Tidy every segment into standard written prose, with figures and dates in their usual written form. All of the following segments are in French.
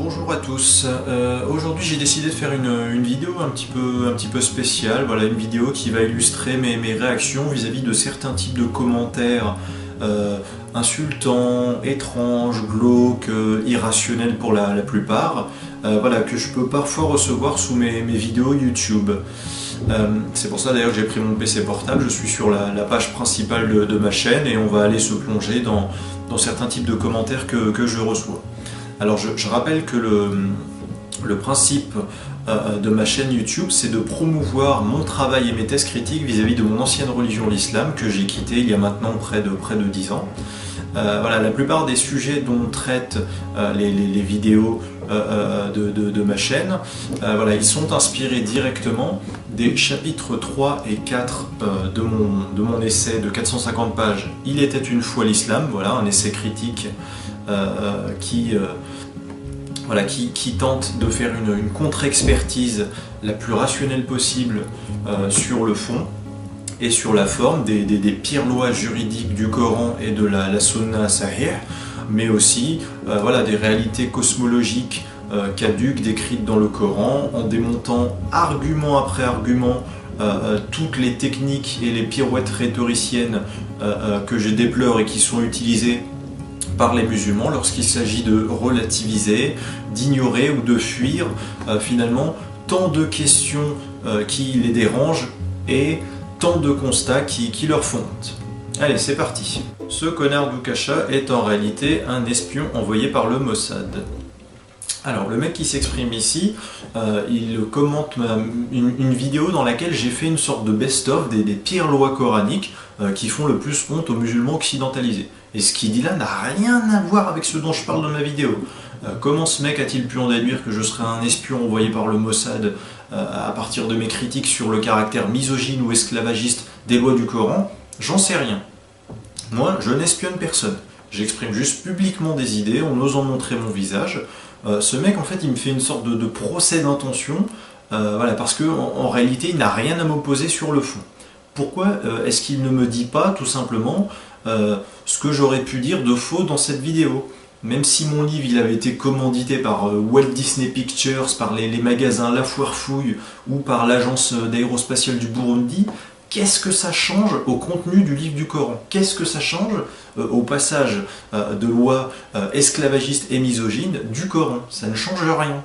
Bonjour à tous, aujourd'hui j'ai décidé de faire une vidéo un petit peu spéciale, voilà, une vidéo qui va illustrer mes réactions vis-à-vis de certains types de commentaires insultants, étranges, glauques, irrationnels pour la plupart, voilà, que je peux parfois recevoir sous mes vidéos YouTube. C'est pour ça d'ailleurs que j'ai pris mon PC portable, je suis sur la page principale de ma chaîne et on va aller se plonger dans certains types de commentaires que je reçois. Alors je rappelle que le principe de ma chaîne YouTube, c'est de promouvoir mon travail et mes thèses critiques vis-à-vis de mon ancienne religion, l'islam, que j'ai quitté il y a maintenant près de 10 ans. Voilà, la plupart des sujets dont traitent les vidéos de ma chaîne, voilà, ils sont inspirés directement des chapitres 3 et 4 de mon essai de 450 pages « Il était une fois l'islam », voilà, un essai critique qui tente de faire une contre-expertise la plus rationnelle possible sur le fond et sur la forme des pires lois juridiques du Coran et de la Sunna Sahih, mais aussi voilà, des réalités cosmologiques caduques décrites dans le Coran, en démontant argument après argument toutes les techniques et les pirouettes rhétoriciennes que je déplore et qui sont utilisées par les musulmans lorsqu'il s'agit de relativiser, d'ignorer ou de fuir finalement tant de questions qui les dérangent et tant de constats qui leur font honte. Allez, c'est parti. Ce connard d'Oukasha est en réalité un espion envoyé par le Mossad. Alors, le mec qui s'exprime ici, il commente une vidéo dans laquelle j'ai fait une sorte de best-of des pires lois coraniques qui font le plus honte aux musulmans occidentalisés. Et ce qu'il dit là n'a rien à voir avec ce dont je parle dans ma vidéo. Comment ce mec a-t-il pu en déduire que je serais un espion envoyé par le Mossad à partir de mes critiques sur le caractère misogyne ou esclavagiste des lois du Coran? J'en sais rien. Moi, je n'espionne personne. J'exprime juste publiquement des idées en osant montrer mon visage. Ce mec, en fait, il me fait une sorte de procès d'intention, voilà, parce qu'en réalité, il n'a rien à m'opposer sur le fond. Pourquoi est-ce qu'il ne me dit pas, tout simplement, ce que j'aurais pu dire de faux dans cette vidéo? Même si mon livre il avait été commandité par Walt Disney Pictures, par les magasins La Foire Fouille ou par l'agence d'aérospatiale du Burundi, qu'est-ce que ça change au contenu du livre du Coran? Qu'est-ce que ça change au passage de lois esclavagistes et misogynes du Coran? Ça ne change rien.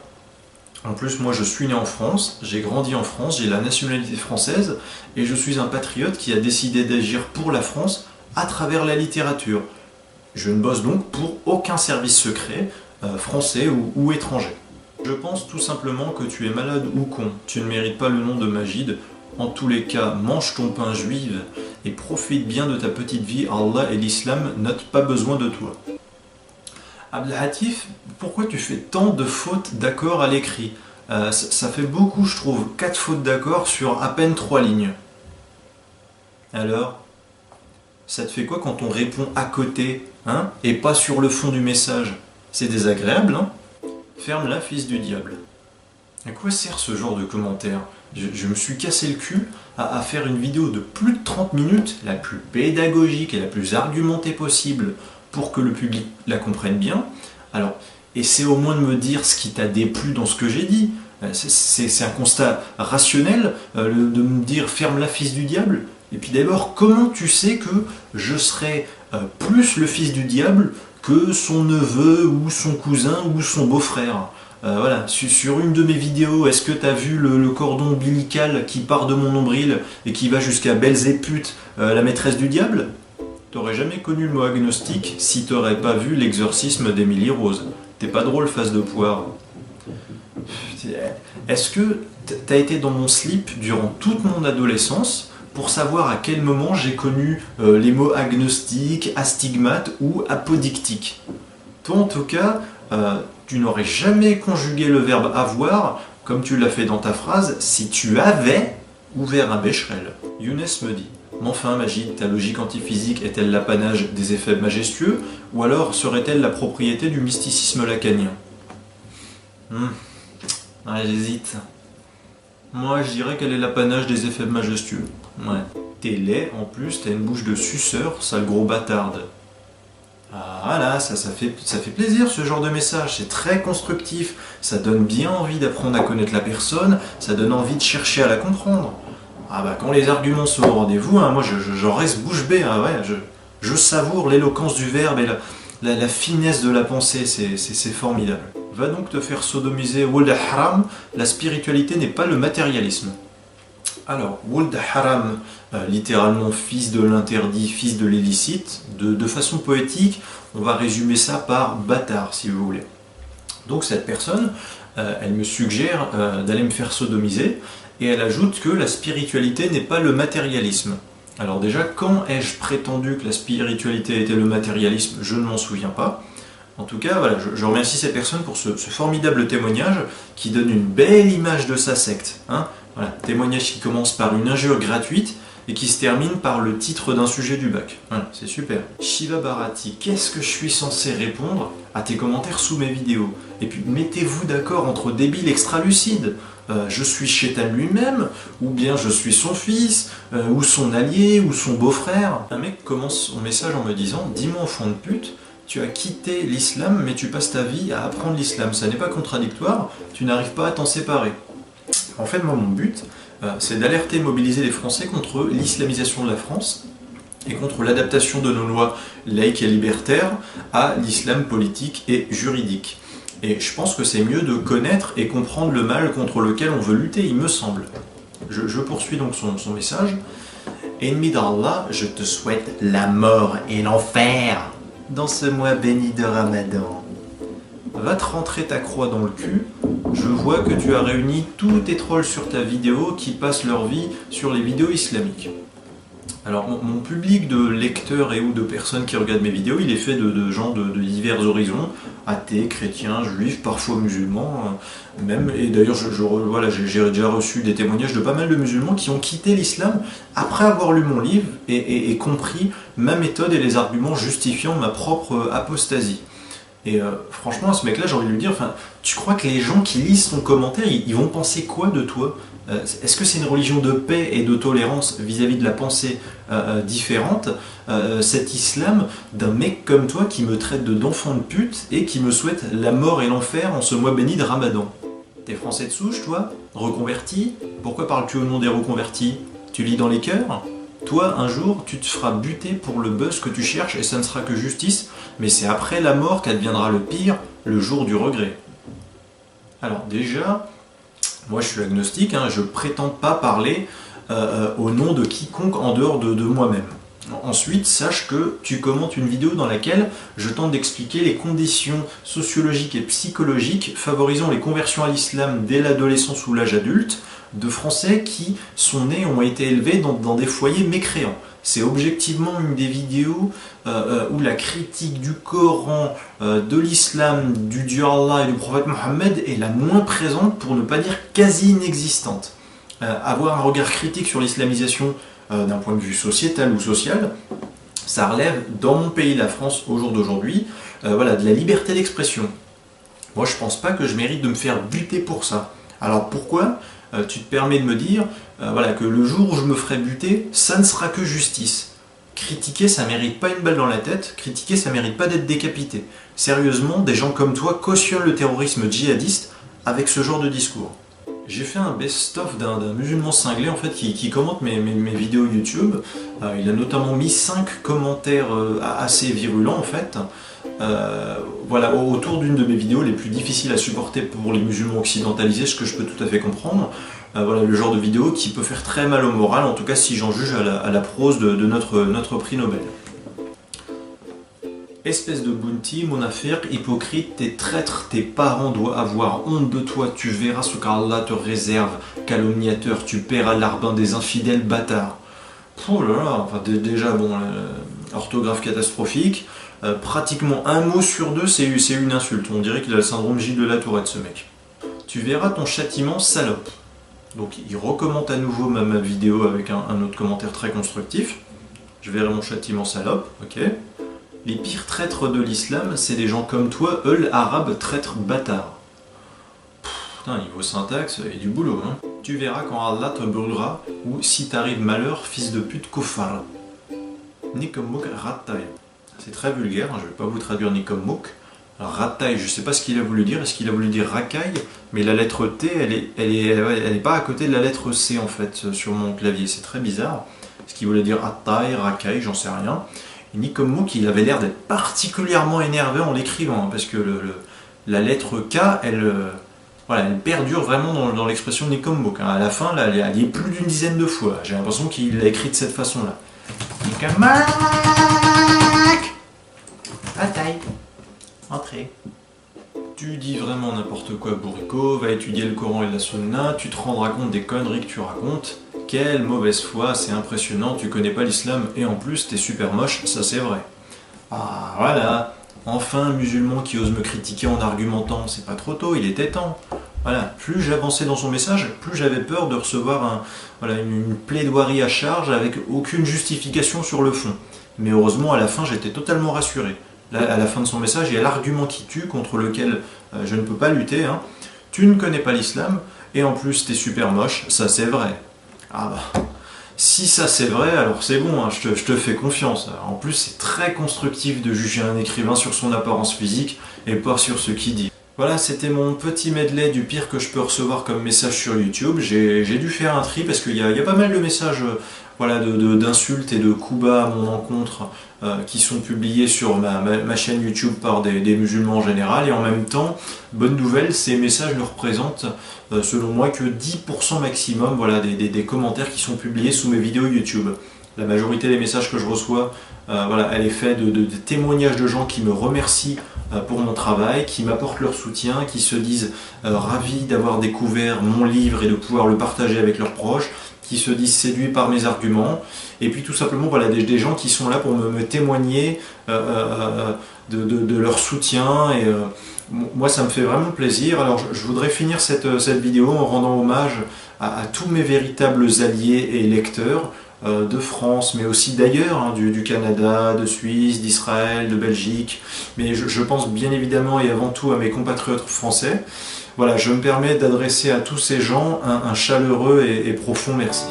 En plus, moi je suis né en France, j'ai grandi en France, j'ai la nationalité française et je suis un patriote qui a décidé d'agir pour la France à travers la littérature. Je ne bosse donc pour aucun service secret, français ou étranger. Je pense tout simplement que tu es malade ou con, tu ne mérites pas le nom de Majid. En tous les cas, mange ton pain juive et profite bien de ta petite vie, Allah et l'islam n'ont pas besoin de toi. Abdelhatif, pourquoi tu fais tant de fautes d'accord à l'écrit? Ça fait beaucoup, je trouve, 4 fautes d'accord sur à peine 3 lignes. Alors, ça te fait quoi quand on répond à côté, hein, et pas sur le fond du message? C'est désagréable, hein? Ferme-la, fils du diable. À quoi sert ce genre de commentaire? Je me suis cassé le cul à faire une vidéo de plus de 30 minutes, la plus pédagogique et la plus argumentée possible pour que le public la comprenne bien. Alors, essaie au moins de me dire ce qui t'a déplu dans ce que j'ai dit. C'est un constat rationnel de me dire « ferme-la, fils du diable ». Et puis d'abord, comment tu sais que je serais plus le fils du diable que son neveu ou son cousin ou son beau-frère? Voilà, sur une de mes vidéos, est-ce que tu as vu le cordon ombilical qui part de mon nombril et qui va jusqu'à Belzébuth, la maîtresse du diable? T'aurais jamais connu le mot agnostique si t'aurais pas vu l'exorcisme d'Émilie Rose. T'es pas drôle, face de poire. Est-ce que t'as été dans mon slip durant toute mon adolescence pour savoir à quel moment j'ai connu les mots agnostique, astigmate ou apodictique? Toi, en tout cas, tu n'aurais jamais conjugué le verbe avoir, comme tu l'as fait dans ta phrase, si tu avais ouvert un Becherel. Younes me dit « Mais enfin, Majid, ta logique antiphysique est-elle l'apanage des effets majestueux, ou alors serait-elle la propriété du mysticisme lacanien ?» Ouais, j'hésite. Moi, je dirais qu'elle est l'apanage des effets majestueux. Ouais. T'es laid, en plus, t'as une bouche de suceur, sale gros bâtarde. Ah là, ça fait plaisir ce genre de message, c'est très constructif, ça donne bien envie d'apprendre à connaître la personne, ça donne envie de chercher à la comprendre. Ah bah quand les arguments sont au rendez-vous, hein, moi j'en reste bouche bée, hein, ouais, je savoure l'éloquence du verbe et la finesse de la pensée, c'est formidable. Va donc te faire sodomiser, Wuld Haram, la spiritualité n'est pas le matérialisme. Alors, Wuld Haram, littéralement fils de l'interdit, fils de l'illicite, de façon poétique, on va résumer ça par bâtard, si vous voulez. Donc cette personne, elle me suggère d'aller me faire sodomiser, et elle ajoute que la spiritualité n'est pas le matérialisme. Alors déjà, quand ai-je prétendu que la spiritualité était le matérialisme? Je ne m'en souviens pas. En tout cas, voilà, je remercie cette personne pour ce formidable témoignage qui donne une belle image de sa secte. Hein. Voilà, témoignage qui commence par une injure gratuite et qui se termine par le titre d'un sujet du bac. Voilà, c'est super. Shiva Bharati, qu'est-ce que je suis censé répondre à tes commentaires sous mes vidéos? Et puis mettez-vous d'accord entre débiles extra-lucides. Je suis Shaitan lui-même, ou bien je suis son fils, ou son allié, ou son beau-frère. Un mec commence son message en me disant « Dis-moi enfant de pute, tu as quitté l'islam, mais tu passes ta vie à apprendre l'islam. Ça n'est pas contradictoire, tu n'arrives pas à t'en séparer. » En fait, moi, mon but, c'est d'alerter et mobiliser les Français contre l'islamisation de la France et contre l'adaptation de nos lois laïques et libertaires à l'islam politique et juridique. Et je pense que c'est mieux de connaître et comprendre le mal contre lequel on veut lutter, il me semble. Je poursuis donc son message. Ennemi d'Allah, je te souhaite la mort et l'enfer dans ce mois béni de Ramadan. Va te rentrer ta croix dans le cul. Je vois que tu as réuni tous tes trolls sur ta vidéo qui passent leur vie sur les vidéos islamiques. Alors mon public de lecteurs et ou de personnes qui regardent mes vidéos, il est fait de gens de divers horizons, athées, chrétiens, juifs, parfois musulmans, même, et d'ailleurs voilà, j'ai déjà reçu des témoignages de pas mal de musulmans qui ont quitté l'islam après avoir lu mon livre et compris ma méthode et les arguments justifiant ma propre apostasie. Et franchement, à ce mec-là, j'ai envie de lui dire, enfin, tu crois que les gens qui lisent ton commentaire, ils vont penser quoi de toi? Est-ce que c'est une religion de paix et de tolérance vis-à-vis de la pensée différente, cet islam d'un mec comme toi qui me traite d'enfant de pute et qui me souhaite la mort et l'enfer en ce mois béni de Ramadan? T'es français de souche, toi? Reconverti? Pourquoi parles-tu au nom des reconvertis? Tu lis dans les cœurs? Toi, un jour, tu te feras buter pour le buzz que tu cherches et ça ne sera que justice, mais c'est après la mort qu'adviendra le pire, le jour du regret. Alors déjà, moi je suis agnostique, hein, je prétends pas parler au nom de quiconque en dehors de moi-même. Ensuite, sache que tu commentes une vidéo dans laquelle je tente d'expliquer les conditions sociologiques et psychologiques favorisant les conversions à l'islam dès l'adolescence ou l'âge adulte de Français qui sont nés, ont été élevés dans des foyers mécréants. C'est objectivement une des vidéos où la critique du Coran, de l'islam, du Dieu Allah et du prophète Mohammed est la moins présente, pour ne pas dire quasi inexistante. Avoir un regard critique sur l'islamisation d'un point de vue sociétal ou social, ça relève, dans mon pays, la France, au jour d'aujourd'hui, voilà, de la liberté d'expression. Moi, je pense pas que je mérite de me faire buter pour ça. Alors pourquoi tu te permets de me dire voilà, que le jour où je me ferai buter, ça ne sera que justice? Critiquer, ça mérite pas une balle dans la tête, critiquer, ça mérite pas d'être décapité. Sérieusement, des gens comme toi cautionnent le terrorisme djihadiste avec ce genre de discours. J'ai fait un best-of d'un musulman cinglé en fait, qui commente mes vidéos YouTube. Il a notamment mis 5 commentaires assez virulents en fait. Voilà, autour d'une de mes vidéos les plus difficiles à supporter pour les musulmans occidentalisés, ce que je peux tout à fait comprendre. Voilà le genre de vidéo qui peut faire très mal au moral, en tout cas si j'en juge à la prose de notre prix Nobel. Espèce de bounty, mon affaire, hypocrite, t'es traître, tes parents doivent avoir honte de toi, tu verras ce qu'Allah te réserve, calomniateur, tu paieras l'arbin des infidèles bâtards. Oh là là, enfin déjà bon, orthographe catastrophique, pratiquement un mot sur deux c'est une insulte, on dirait qu'il a le syndrome Gilles de la Tourette ce mec. Tu verras ton châtiment, salope. Donc il recommande à nouveau ma vidéo avec un autre commentaire très constructif. Je verrai mon châtiment, salope, ok. Les pires traîtres de l'islam, c'est des gens comme toi, eux, arabe, traître, bâtard. Putain, niveau syntaxe, il y a du boulot, hein. Tu verras quand Allah te brûlera, ou si t'arrive malheur, fils de pute, kofar. Nikomok rattay. c'est très vulgaire, hein, je ne vais pas vous traduire ni comme mouk. Rataille, je ne sais pas ce qu'il a voulu dire, est-ce qu'il a voulu dire racaille, mais la lettre T, elle est pas à côté de la lettre C en fait sur mon clavier, c'est très bizarre. Ce qu'il voulait dire rataille, racaille, j'en sais rien. Et ni comme mouk, il avait l'air d'être particulièrement énervé en l'écrivant, hein, parce que la lettre K, voilà, elle perdure vraiment dans l'expression ni comme mouk. Hein. À la fin, là, elle y est plus d'une dizaine de fois. J'ai l'impression qu'il l'a écrit de cette façon-là. Nicamac, rataille. Entrez. Tu dis vraiment n'importe quoi, bourrico, va étudier le Coran et la Sunna, tu te rendras compte des conneries que tu racontes. Quelle mauvaise foi, c'est impressionnant, tu connais pas l'islam et en plus t'es super moche, ça c'est vrai. Ah voilà, enfin un musulman qui ose me critiquer en argumentant, c'est pas trop tôt, il était temps. Voilà, plus j'avançais dans son message, plus j'avais peur de recevoir une plaidoirie à charge avec aucune justification sur le fond. Mais heureusement à la fin j'étais totalement rassuré. Là, à la fin de son message, il y a l'argument qui tue, contre lequel je ne peux pas lutter. Hein. Tu ne connais pas l'islam, et en plus t'es super moche, ça c'est vrai. Ah bah, si ça c'est vrai, alors c'est bon, hein, je te fais confiance. En plus, c'est très constructif de juger un écrivain sur son apparence physique, et pas sur ce qu'il dit. Voilà, c'était mon petit medley du pire que je peux recevoir comme message sur YouTube. J'ai dû faire un tri parce qu'il y a pas mal de messages voilà, d'insultes et de coups bas à mon encontre qui sont publiés sur ma chaîne YouTube par des musulmans en général. Et en même temps, bonne nouvelle, ces messages ne représentent selon moi que 10% maximum voilà, des commentaires qui sont publiés sous mes vidéos YouTube. La majorité des messages que je reçois, voilà, elle est faite de témoignages de gens qui me remercient pour mon travail, qui m'apportent leur soutien, qui se disent ravis d'avoir découvert mon livre et de pouvoir le partager avec leurs proches, qui se disent séduits par mes arguments, et puis tout simplement voilà, des gens qui sont là pour me témoigner de leur soutien, et moi ça me fait vraiment plaisir. Alors je voudrais finir cette vidéo en rendant hommage à tous mes véritables alliés et lecteurs, de France, mais aussi d'ailleurs, hein, du Canada, de Suisse, d'Israël, de Belgique, mais je pense bien évidemment et avant tout à mes compatriotes français. Voilà, je me permets d'adresser à tous ces gens un chaleureux et profond merci.